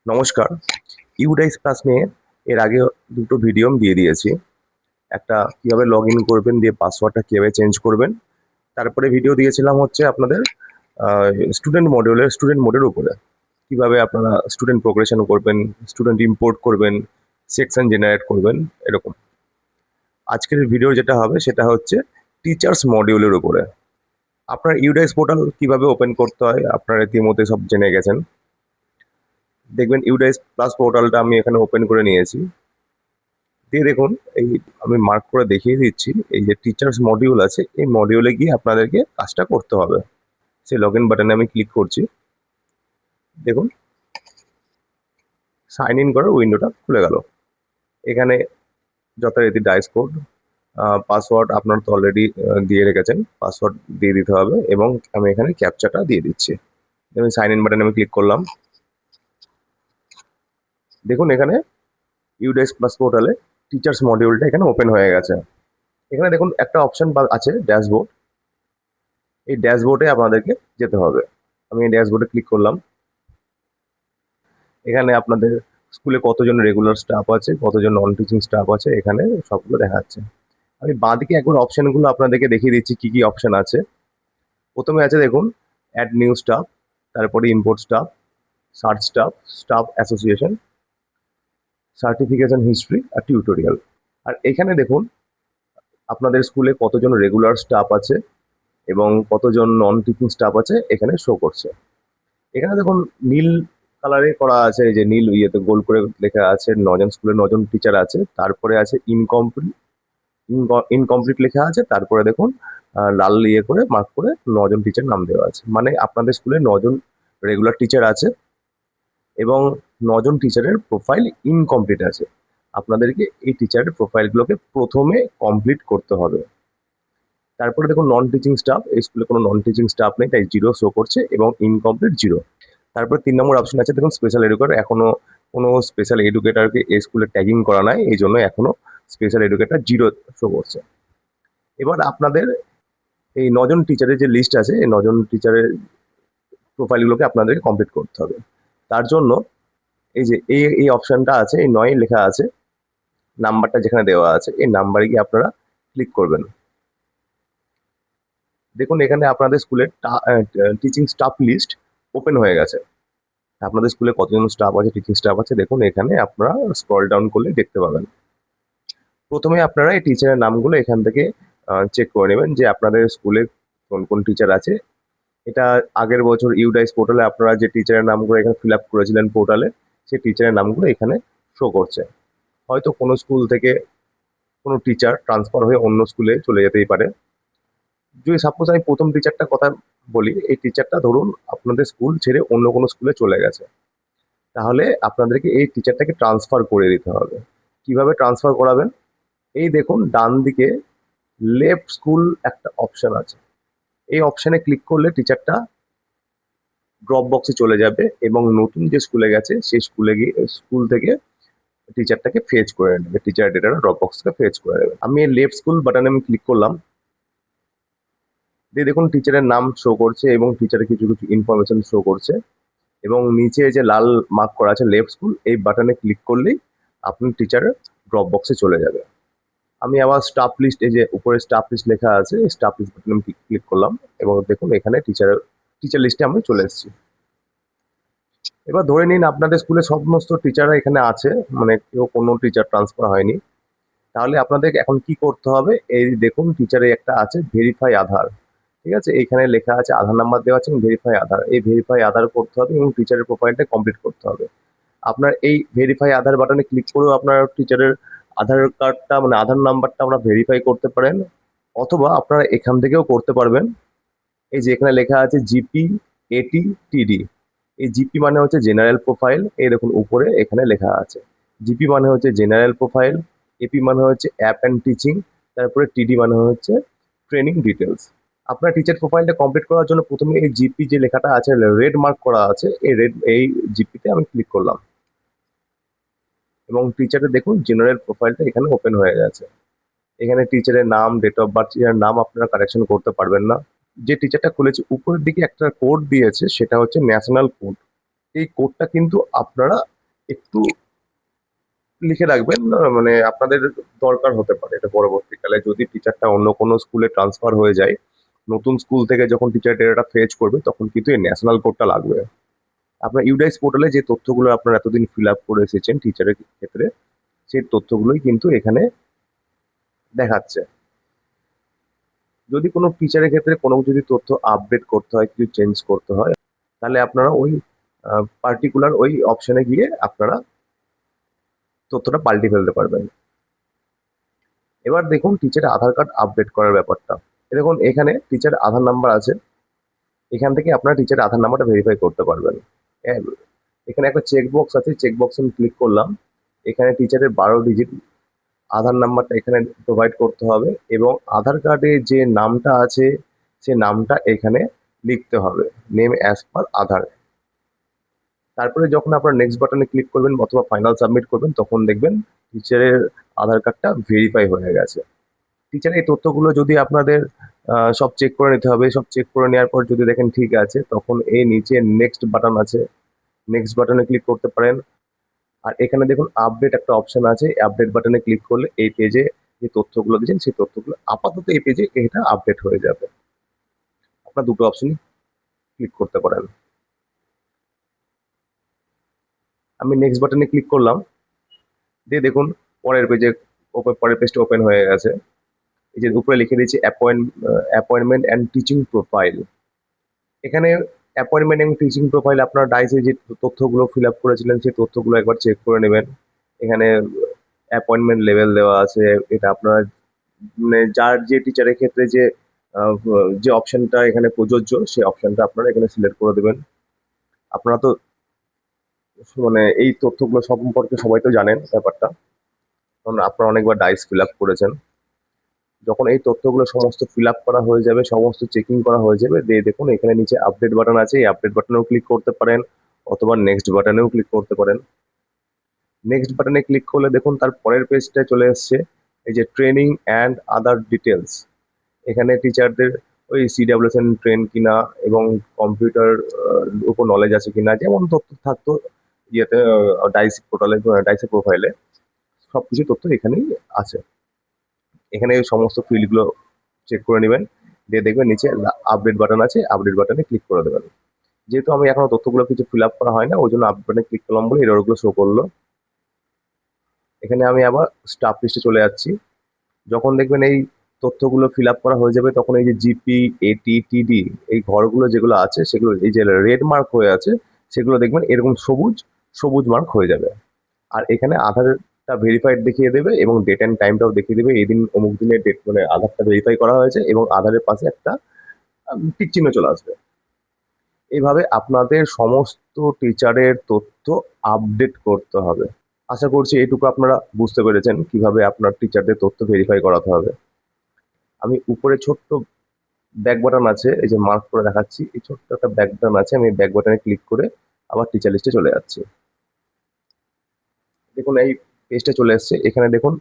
নমস্কার। UDISE class নিয়ে এর আগে দুটো ভিডিও আমি দিয়ে দিয়েছি। একটা কিভাবে লগ ইন করবেন, দিয়ে পাসওয়ার্ডটা কিভাবে চেঞ্জ করবেন। তারপরে ভিডিও দিয়েছিলাম হচ্ছে আপনাদের স্টুডেন্ট মোডের উপরে কিভাবে আপনারা স্টুডেন্ট প্রোগ্রেশন করবেন, স্টুডেন্ট ইম্পোর্ট করবেন, সেকশন জেনারেট করবেন, এরকম। আজকের ভিডিও যেটা হবে সেটা হচ্ছে টিচার্স মডিউলের উপরে। আপনার ইউডাইস পোর্টাল কিভাবে ওপেন করতে হয় আপনারা ইতিমধ্যে সব জেনে গেছেন। দেখবেন ইউডাইস প্লাস পোর্টালটা আমি এখানে ওপেন করে নিয়েছি। দিয়ে দেখুন, এই আমি মার্ক করে দেখিয়ে দিচ্ছি, এই যে টিচার্স মডিউল আছে, এই মডিউলে গিয়ে আপনাদেরকে কাজটা করতে হবে। সেই লগ ইন বাটনে আমি ক্লিক করছি। দেখুন, সাইন ইন করার উইন্ডোটা খুলে গেল। এখানে যথারীতি ডাইস কোড, পাসওয়ার্ড আপনারা তো অলরেডি দিয়ে রেখেছেন, পাসওয়ার্ড দিয়ে দিতে হবে এবং আমি এখানে ক্যাপচাটা দিয়ে দিচ্ছি। আমি সাইন ইন বাটনে আমি ক্লিক করলাম। দেখুন, এখানে ইউডেস প্লাস পোর্টালে টিচার্স মডিউলটা এখানে ওপেন হয়ে গেছে। এখানে দেখুন একটা অপশন আছে ড্যাশবোর্ড। এই ড্যাশবোর্ডে আপনাদেরকে যেতে হবে। আমি এই ড্যাশবোর্ডে ক্লিক করলাম। এখানে আপনাদের স্কুলে কতজন রেগুলার স্টাফ আছে, কতজন নন টিচিং স্টাফ আছে, এখানে সবগুলো দেখাচ্ছে। আমি বাঁদিকে একবার অপশনগুলো আপনাদেরকে দেখিয়ে দিচ্ছি কি কি অপশন আছে। প্রথমে আছে দেখুন, অ্যাড নিউ স্টাফ, তারপরে import staff, search staff, staff association, certification history আর টিউটোরিয়াল। আর এখানে দেখুন আপনাদের স্কুলে কতজন রেগুলার স্টাফ আছে এবং কতজন নন টিচিং স্টাফ আছে এখানে শো করছে। এখানে দেখুন নীল কালারে করা আছে, এই যে নীল ইয়েতে গোল করে লেখা আছে 9জন স্কুলে 9জন টিচার আছে। তারপরে আছে ইনকমপ্লিট লেখা আছে। তারপরে দেখুন লাল ইয়ে করে মার্ক করে 9জন টিচার নাম দেওয়া আছে। মানে আপনাদের স্কুলে 9জন রেগুলার টিচার আছে এবং 9জন টিচারের প্রোফাইল ইনকমপ্লিট আছে। আপনাদেরকে এই টিচারের প্রোফাইলগুলোকে প্রথমে কমপ্লিট করতে হবে। তারপরে দেখুন নন টিচিং স্টাফ, এই স্কুলে কোনো নন টিচিং স্টাফ নেই, তাই 0 শো করছে এবং ইনকমপ্লিট 0। তারপর 3 নম্বর অপশন আছে দেখুন স্পেশাল এডুকেটর। এখনো কোনো স্পেশাল এডুকেটরকে এই স্কুলে ট্যাগিং করা নাই, এই জন্য এখনো স্পেশাল এডুকেটর 0 শো করছে। এবার আপনাদের এই 9জন টিচারের যে লিস্ট আছে, এই 9জন টিচারের প্রোফাইলগুলোকে আপনাদেরকে কমপ্লিট করতে হবে। তার জন্য এই যে এই অপশনটা আছে, এই 9 লেখা আছে, নাম্বারটা যেখানে দেওয়া আছে এই নাম্বারে গিয়ে আপনারা ক্লিক করবেন। দেখুন এখানে আপনাদের স্কুলের টিচিং স্টাফ লিস্ট ওপেন হয়ে গেছে। আপনাদের স্কুলে কতজন স্টাফ আছে, টিচিং স্টাফ আছে, দেখুন এখানে আপনারা স্ক্রল ডাউন করলে দেখতে পাবেন। প্রথমে আপনারা এই টিচারের নামগুলো এখান থেকে চেক করে নেবেন যে আপনাদের স্কুলে কোন কোন টিচার আছে। এটা আগের বছর ইউডাইস পোর্টালে আপনারা যে টিচারের নামগুলো এখানে ফিল আপ করেছিলেন পোর্টালে, সেই টিচারের নামগুলো এখানে শো করছে। হয়তো কোনো স্কুল থেকে কোনো টিচার ট্রান্সফার হয়ে অন্য স্কুলে চলে যেতেই পারে। যদি সাপোজ আমি প্রথম টিচারটার কথা বলি, এই টিচারটা ধরুন আপনাদের স্কুল ছেড়ে অন্য কোনো স্কুলে চলে গেছে, তাহলে আপনাদেরকে এই টিচারটাকে ট্রান্সফার করে দিতে হবে। কিভাবে ট্রান্সফার করাবেন? এই দেখুন ডান দিকে লেফট স্কুল একটা অপশন আছে, এই অপশনে ক্লিক করলে টিচারটা ড্রপ বক্সে চলে যাবে এবং নতুন যে স্কুলে গেছে সেই স্কুলে গিয়ে স্কুল থেকে টিচারটাকে ফেচ করে নেবে, টিচার ডেটাটা ড্রপ বক্স থেকে ফেচ করে নেবে। আমি এই লেফট স্কুল বাটনে আমি ক্লিক করলাম। দিয়ে দেখুন টিচারের নাম শো করছে এবং টিচারের কিছু কিছু ইনফরমেশন শো করছে এবং নিচে যে লাল মার্ক করা আছে লেফট স্কুল, এই বাটনে ক্লিক করলেই আপনি টিচারের ড্রপ বক্সে চলে যাবে। আমি আবার স্টাফ লিস্ট, এই যে উপরে স্টাফ লিস্ট লেখা আছে, এই স্টাফ লিস্ট বাটনে আমি ক্লিক করলাম এবং দেখুন এখানে টিচার লিস্টে আমি চলে এসেছি। এবার ধরে নিন আপনাদের স্কুলে সমস্ত টিচাররা এখানে আছে, মানে কেউ কোনো টিচার ট্রান্সফার হয়নি। তাহলে আপনাদের এখন কি করতে হবে? এই দেখুন টিচারে একটা আছে ভেরিফাই আধার, ঠিক আছে? এখানে লেখা আছে আধার নাম্বার দেওয়া আছে ভেরিফাই আধার, এই ভেরিফাই আধার করতে হবে এবং টিচারের প্রোফাইলটা কমপ্লিট করতে হবে। আপনার এই ভেরিফাই আধার বাটনে ক্লিক করেও আপনার টিচারের আধার কার্ডটা মানে আধার নাম্বারটা আপনারা ভেরিফাই করতে পারেন, অথবা আপনারা এখান থেকেও করতে পারবেন। এই যে এখানে লেখা আছে জিপি এটি টিডি, এই জিপি মানে হচ্ছে জেনারেল প্রোফাইল, এই দেখুন উপরে এখানে লেখা আছে। জিপি মানে হচ্ছে জেনারেল প্রোফাইল, এপি মানে হচ্ছে অ্যাপ অ্যান্ড টিচিং, তারপরে টিডি মানে হচ্ছে ট্রেনিং ডিটেলস। আপনার টিচার প্রোফাইলটা কমপ্লিট করার জন্য প্রথমে এই জিপি যে লেখাটা আছে রেড মার্ক করা আছে, এই জিপিতে আমি ক্লিক করলাম এবং টিচারের দেখুন জেনারেল প্রোফাইলটা এখানে ওপেন হয়ে গেছে। এখানে টিচারের নাম, ডেট অফ বার্থ, টিচারের নাম আপনারা কারেকশন করতে পারবেন না। যে টিচারটা খুলেছে উপরের দিকে একটা কোড দিয়েছে, সেটা হচ্ছে ন্যাশনাল কোড। এই কোডটা কিন্তু আপনারা একটু লিখে রাখবেন, মানে আপনাদের দরকার হতে পারে এটা পরবর্তীকালে যদি টিচারটা অন্য কোনো স্কুলে ট্রান্সফার হয়ে যায়। নতুন স্কুল থেকে যখন টিচার ডেটাটা ফেচ করবে তখন কিন্তু এই ন্যাশনাল কোডটা লাগবে। আপনার ইউডাইস পোর্টালে যে তথ্যগুলো আপনারা এতদিন ফিল আপ করে এসেছেন টিচারের ক্ষেত্রে, সেই তথ্যগুলোই কিন্তু এখানে দেখাচ্ছে। যদি কোনো টিচারের ক্ষেত্রে কোনো যদি তথ্য আপডেট করতে হয়, কিছু চেঞ্জ করতে হয়, তাহলে আপনারা ওই পার্টিকুলার ওই অপশনে গিয়ে আপনারা তথ্যটা পাল্টে ফেলতে পারবেন। এবার দেখুন টিচারের আধার কার্ড আপডেট করার ব্যাপারটা। দেখুন এখানে টিচার আধার নাম্বার আছে, এখান থেকে আপনারা টিচারের আধার নাম্বারটা ভেরিফাই করতে পারবেন। এখানে একটা চেক বক্স আছে, চেক বক্সে আমি ক্লিক করলাম। এখানে টিচারের 12 ডিজিট আধার নাম্বারটা এখানে প্রোভাইড করতে হবে এবং আধার কার্ডে যে নামটা আছে সে নামটা এখানে লিখতে হবে, নেম অ্যাজ পার আধার। তারপরে যখন আপনার নেক্সট বাটনে ক্লিক করবেন অথবা ফাইনাল সাবমিট করবেন তখন দেখবেন টিচারের আধার কার্ডটা ভেরিফাই হয়ে গেছে। টিচার এই তথ্যগুলো যদি আপনাদের সব চেক করে নিতে হবে, সব চেক করে নেওয়ার পর যদি দেখেন ঠিক আছে তখন এই নিচে নেক্সট বাটন আছে, নেক্সট বাটনে ক্লিক করতে পারেন। আর এখানে দেখুন আপডেট একটা অপশন আছে, আপডেট বাটনে ক্লিক করলে এই পেজে যে তথ্যগুলো দিয়েছেন সেই তথ্যগুলো আপাতত এই পেজে এটা আপডেট হয়ে যাবে। আপনার দুটো অপশনই ক্লিক করতে পারেন। আমি নেক্সট বাটনে ক্লিক করলাম, দিয়ে দেখুন পরের পেজে পরের পেজটা ওপেন হয়ে গেছে। এই যে উপরে লিখে দিয়েছি অ্যাপয়েন্টমেন্ট অ্যান্ড টিচিং প্রোফাইল। এখানে অ্যাপয়েন্টমেন্ট এবং টিচিং প্রোফাইল আপনার ডাইসে যে তথ্যগুলো ফিল আপ করেছিলেন সেই তথ্যগুলো একবার চেক করে নেবেন। এখানে অ্যাপয়েন্টমেন্ট লেভেল দেওয়া আছে, এটা আপনার মানে যার যে টিচারের ক্ষেত্রে যে যে অপশনটা এখানে প্রযোজ্য সেই অপশনটা আপনারা এখানে সিলেক্ট করে দেবেন। আপনারা তো মানে এই তথ্যগুলো সম্পর্কে সবাই তো জানেন ব্যাপারটা, কারণ আপনারা অনেকবার ডাইস ফিল আপ করেছেন। যখন এই তথ্যগুলো সমস্ত ফিল আপ করা হয়ে যাবে, সমস্ত চেকিং করা হয়ে যাবে, দিয়ে দেখুন এখানে নিচে আপডেট বাটন আছে, এই আপডেট বাটনেও ক্লিক করতে পারেন অথবা নেক্সট বাটনেও ক্লিক করতে পারেন। নেক্সট বাটনে ক্লিক করলে দেখুন তার পরের পেজটায় চলে এসছে এই যে ট্রেনিং অ্যান্ড আদার ডিটেলস। এখানে টিচারদের ওই সিডাব্লিউএসএন ট্রেন কিনা এবং কম্পিউটার উপর নলেজ আছে কিনা, যেমন তথ্য থাকতো ইয়েতে ডাইস পোর্টালে, ডাইসের প্রোফাইলে সব কিছু তথ্য এখানেই আছে। এখানে এই সমস্ত ফিল্ডগুলো চেক করে নেবেন, দিয়ে দেখবেন নিচে আপডেট বাটন আছে, আপডেট বাটনে ক্লিক করে দেবেন। যেহেতু আমি এখনো তথ্যগুলো কিছু ফিল আপ করা হয় না ওই জন্য আপডেট বাটনে ক্লিক করলাম বলে এররগুলো শো করলো। এখানে আমি আবার স্টাফ লিস্টে চলে যাচ্ছি। যখন দেখবেন এই তথ্যগুলো ফিল আপ করা হয়ে যাবে তখন এই যে জিপি, এটি, টিডি এই ঘরগুলো যেগুলো আছে সেগুলো এই যে রেড মার্ক হয়ে আছে সেগুলো দেখবেন এরকম সবুজ সবুজ মার্ক হয়ে যাবে। আর এখানে আধারটা ভেরিফাইড দেখিয়ে দেবে এবং ডেট অ্যান্ড টাইমটাও দেখিয়ে দেবে, এই দিন অমুক দিনের ডেট মানে আধারটা ভেরিফাই করা হয়েছে এবং আধারের পাশে একটা টিক চিহ্ন চলে আসবে। এইভাবে আপনাদের সমস্ত টিচারের তথ্য আপডেট করতে হবে। আশা করছি এইটুকু আপনারা বুঝতে পেরেছেন কিভাবে আপনার টিচারদের তথ্য ভেরিফাই করাতে হবে। আমি উপরে ছোট্ট ব্যাক বাটন আছে, এই যে মার্ক করে দেখাচ্ছি, এই ছোট্ট একটা ব্যাক বাটন আছে, আমি ব্যাক বাটনে ক্লিক করে আবার টিচার লিস্টে চলে যাচ্ছি। দেখুন এই পেজটা চলে এসছে। এখানে দেখুন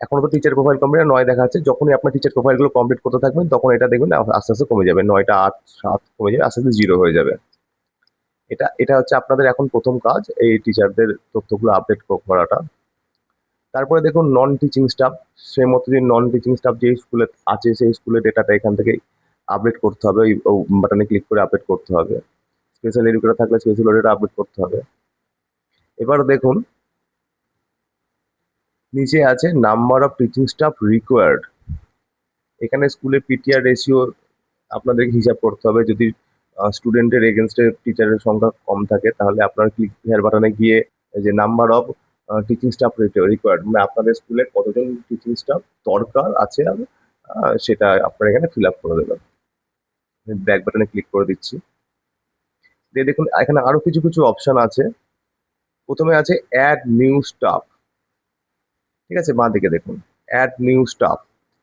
এখনো তো টিচার প্রোফাইল কমপ্লিট 9 দেখাচ্ছে। যখনই আপনার টিচার প্রোফাইলগুলো কমপ্লিট করতে থাকবেন তখন এটা দেখবেন আস্তে আস্তে কমে যাবে, 9টা 8 7 কমে যাবে, আস্তে আস্তে 0 হয়ে যাবে। এটা হচ্ছে আপনাদের এখন প্রথম কাজ, এই টিচারদের তথ্যগুলো আপডেট করাটা। তারপরে দেখুন নন টিচিং স্টাফ, সেই মতো যে নন টিচিং স্টাফ যেই স্কুলে আছে সেই স্কুলের ডেটাটা এখান থেকে আপডেট করতে হবে, ওই বাটনে ক্লিক করে আপডেট করতে হবে। স্পেশাল এডুকেটর থাকলে স্পেশাল এডুকেটর আপডেট করতে হবে। এবার দেখুন নিচে আছে number of teaching staff required. এখানে স্কুলের পিটিআর রেশিও আপনাদেরকে হিসাব করতে হবে। যদি স্টুডেন্টের এগেনস্টে টিচারের সংখ্যা কম থাকে তাহলে আপনার ক্লিক হেয়ার বাটনে গিয়ে এই যে number of teaching staff required মানে আপনাদের স্কুলে কতজন টিচিং স্টাফ দরকার আছে সেটা আপনারা এখানে ফিল আপ করে দেবেন। ব্যাক বাটনে ক্লিক করে দিচ্ছি, দিয়ে দেখুন এখানে আরো কিছু কিছু অপশন আছে। প্রথমে আছে অ্যাড নিউ স্টাফ, ঠিক আছে, বাঁ দিকে দেখুন অ্যাড নিউ স্টাফ।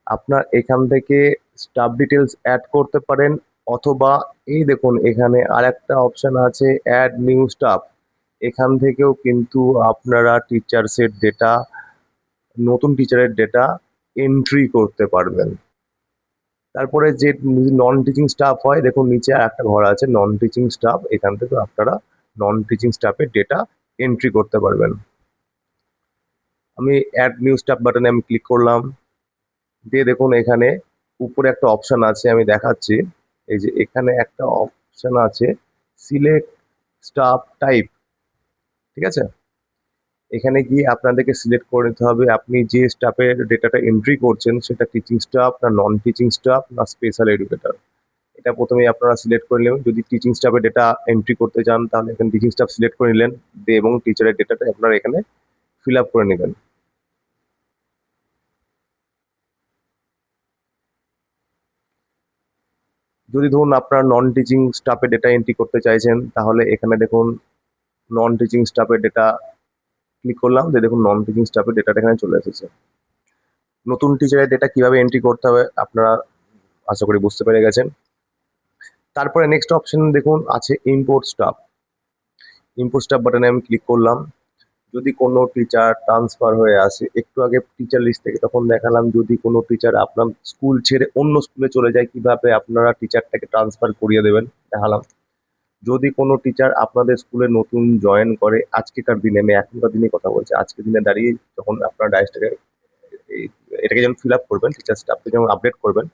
আপনার এখান থেকে স্টাফ ডিটেলস অ্যাড করতে পারেন অথবা এই দেখুন এখানে আরেকটা অপশন আছে অ্যাড নিউ স্টাফ। এখান থেকেও কিন্তু আপনারা টিচার্সের ডেটা, নতুন টিচারের ডেটা এন্ট্রি করতে পারবেন। তারপরে যে নন টিচিং স্টাফ হয় দেখুন নিচে একটা ঘর আছে নন টিচিং স্টাফ, এখান থেকে আপনারা নন টিচিং স্টাফের ডেটা এন্ট্রি করতে পারবেন। আমি অ্যাড নিউ স্টাফ বাটনে আমি ক্লিক করলাম, দিয়ে দেখুন এখানে উপরে একটা অপশন আছে, আমি দেখাচ্ছি। এই যে এখানে একটা অপশন আছে, সিলেক্ট স্টাফ টাইপ, ঠিক আছে? এখানে গিয়ে আপনাদেরকে সিলেক্ট করে নিতে হবে আপনি যে স্টাফের ডেটাটা এন্ট্রি করছেন সেটা টিচিং স্টাফ না নন টিচিং স্টাফ না স্পেশাল এডুকেটর। এটা প্রথমেই আপনারা সিলেক্ট করে নেবেন। যদি টিচিং স্টাফের ডেটা এন্ট্রি করতে চান তাহলে এখানে টিচিং স্টাফ সিলেক্ট করে নিলেন, দিয়ে এবং টিচারের ডেটাটা আপনারা এখানে ফিল আপ করে নেবেন। যদি ধরুন আপনারা নন টিচিং স্টাফের ডেটা এন্ট্রি করতে চাইছেন তাহলে এখানে দেখুন নন টিচিং স্টাফের ডেটা ক্লিক করলাম, দিয়ে দেখুন নন টিচিং স্টাফের ডেটাটা এখানে চলে এসেছে। নতুন টিচারের ডেটা কিভাবে এন্ট্রি করতে হবে আপনারা আশা করি বুঝতে পেরে গেছেন। তারপরে নেক্সট অপশন দেখুন আছে ইম্পোর্ট স্টাফ। ইম্পোর্ট স্টাফ বাটনে আমি ক্লিক করলাম। যদি কোনো টিচার ট্রান্সফার হয়ে আসে, একটু আগে টিচার লিস্ট থেকে তখন দেখালাম, যদি কোনো টিচার আপনার স্কুল ছেড়ে অন্য স্কুলে চলে যায় কিভাবে আপনারা টিচারটাকে ট্রান্সফার করিয়ে দেবেন দেখালাম। যদি কোনো টিচার আপনাদের স্কুলে নতুন জয়েন করে আজকেকার দিনে, আমি এখনকার দিনে কথা বলছি, আজকের দিনে দাঁড়িয়ে যখন আপনার ডাইসটাকে এটাকে যখন ফিল আপ করবেন, টিচার স্টাফকে যখন আপডেট করবেন,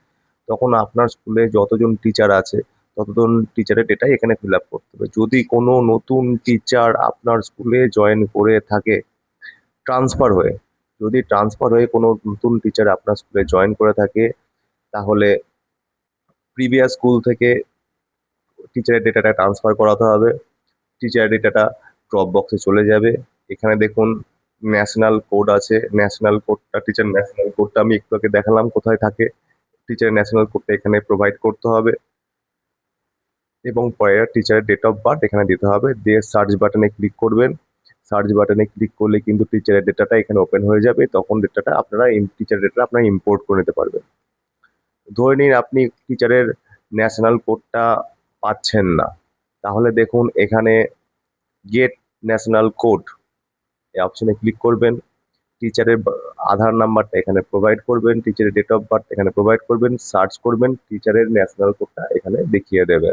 তখন আপনার স্কুলে যতজন টিচার আছে ততজন টিচারের ডেটাই এখানে ফিল আপ করতে হবে। যদি কোনো নতুন টিচার আপনার স্কুলে জয়েন করে থাকে ট্রান্সফার হয়ে, যদি ট্রান্সফার হয়ে কোনো নতুন টিচার আপনার স্কুলে জয়েন করে থাকে তাহলে প্রিভিয়াস স্কুল থেকে টিচারের ডেটাটা ট্রান্সফার করাতে হবে। টিচারের ডেটাটা ড্রপ বক্সে চলে যাবে। এখানে দেখুন ন্যাশনাল কোড আছে, ন্যাশনাল কোডটা টিচার ন্যাশনাল কোডটা আমি একটু আগে দেখালাম কোথায় থাকে। টিচারের ন্যাশনাল কোডটা এখানে প্রোভাইড করতে হবে এবং পরে টিচারের ডেট অফ বার্থ এখানে দিতে হবে, দিয়ে সার্চ বাটনে ক্লিক করবেন। সার্চ বাটনে ক্লিক করলে কিন্তু টিচারের ডেটাটা এখানে ওপেন হয়ে যাবে, তখন ডেটাটা আপনারা টিচারের ডেটা আপনারা ইম্পোর্ট করে নিতে পারবেন। ধরে নিন আপনি টিচারের ন্যাশনাল কোডটা পাচ্ছেন না, তাহলে দেখুন এখানে গেট ন্যাশনাল কোড এই অপশনে ক্লিক করবেন। টিচারের আধার নাম্বারটা এখানে প্রোভাইড করবেন, টিচারের ডেট অফ বার্থ এখানে প্রোভাইড করবেন, সার্চ করবেন, টিচারের ন্যাশনাল কোডটা এখানে দেখিয়ে দেবে।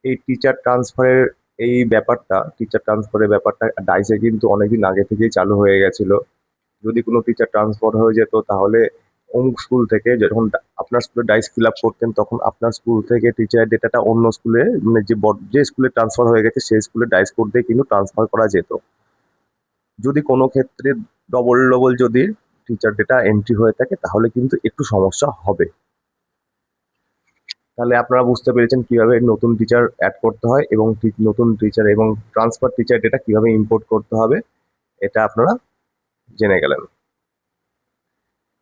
এই টিচার ট্রান্সফারের ব্যাপারটা ডাইসে কিন্তু অনেকদিন আগে থেকেই চালু হয়ে গেছিল। যদি কোনো টিচার ট্রান্সফার হয়ে যেত তাহলে অমুক স্কুল থেকে যখন আপনার স্কুলে ডাইস ফিল আপ করতেন তখন আপনার স্কুল থেকে টিচারের ডেটাটা অন্য স্কুলে, মানে যে স্কুলে ট্রান্সফার হয়ে গেছে সেই স্কুলে ডাইস কোড দিয়ে কিন্তু ট্রান্সফার করা যেত। যদি কোনো ক্ষেত্রে ডবল ডবল যদি টিচার ডেটা এন্ট্রি হয়ে থাকে তাহলে কিন্তু একটু সমস্যা হবে। তাহলে আপনারা বুঝতে পেরেছেন কিভাবে নতুন টিচার অ্যাড করতে হয় এবং নতুন টিচার এবং ট্রান্সফার টিচার ডেটা কিভাবে ইম্পোর্ট করতে হবে, এটা আপনারা জেনে গেলেন।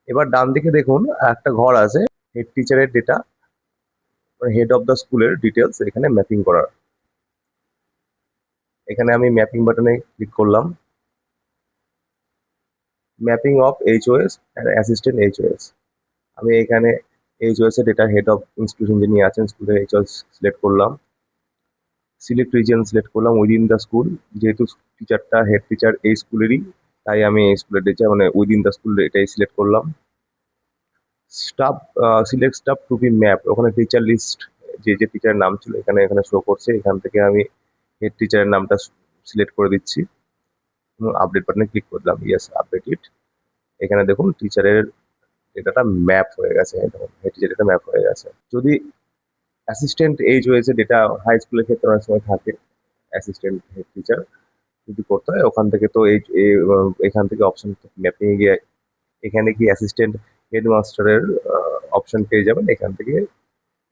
এবার ডান দিকে দেখুন একটা ঘর আছে, হেড টিচারের ডেটা, হেড অফ দ্য স্কুলের ডিটেলস এখানে ম্যাপিং করার। এখানে আমি ম্যাপিং বাটনে ক্লিক করলাম। ম্যাপিং অফ এইচওএস অ্যান্ড অ্যাসিস্ট্যান্ট এইচওএস, আমি এখানে এইচওএস এর ডেটা হেড অফ ইনস্টিটিউশন যিনি আছেন স্কুলের এইচওএস সিলেক্ট করলাম। সিলেক্ট রিজিয়ন সিলেক্ট করলাম উইদিন দ্য স্কুল, যেহেতু টিচারটা হেড টিচার এই স্কুলেরই তাই আমি এই স্কুলের টিচার মানে উইদিন দ্য স্কুল এটাই সিলেক্ট করলাম। Staff select staff to be map, ওখানে টিচার লিস্ট যে যে টিচারের নাম ছিল এখানে এখানে শো করছে, এখান থেকে আমি হেড টিচারের নামটা সিলেক্ট করে দিচ্ছি এবং আপডেট বাটনে ক্লিক করলাম, ইয়েস আপডেট ইট। এখানে দেখুন টিচারের ডেটাটা ম্যাপ হয়ে গেছে, দেখুন হেড টিচার ডেটা ম্যাপ হয়ে গেছে। যদি অ্যাসিস্ট্যান্ট এইচ হয়েছে ডেটা হাই স্কুলের ক্ষেত্রে অনেক সময় থাকে, অ্যাসিস্ট্যান্ট হেড টিচার যদি করতে হয় ওখান থেকে তো এখান থেকে অপশন ম্যাপিং গিয়ে এখানে কি অ্যাসিস্ট্যান্ট হেডমাস্টারের অপশন পেয়ে যাবেন, এখান থেকে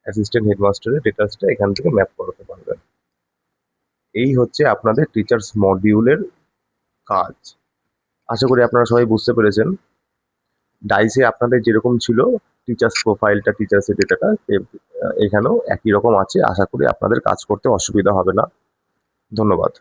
অ্যাসিস্ট্যান্ট হেডমাস্টারের ডিটেলসটা এখান থেকে ম্যাপ করাতে পারবেন। এই হচ্ছে আপনাদের টিচার্স মডিউলের কাজ। আশা করি আপনারা সবাই বুঝতে পেরেছেন। ডাইসে আপনাদের যেরকম ছিল টিচার্স প্রোফাইলটা, টিচার্সের ডেটাটা এখানেও একই রকম আছে। আশা করি আপনাদের কাজ করতে অসুবিধা হবে না। ধন্যবাদ।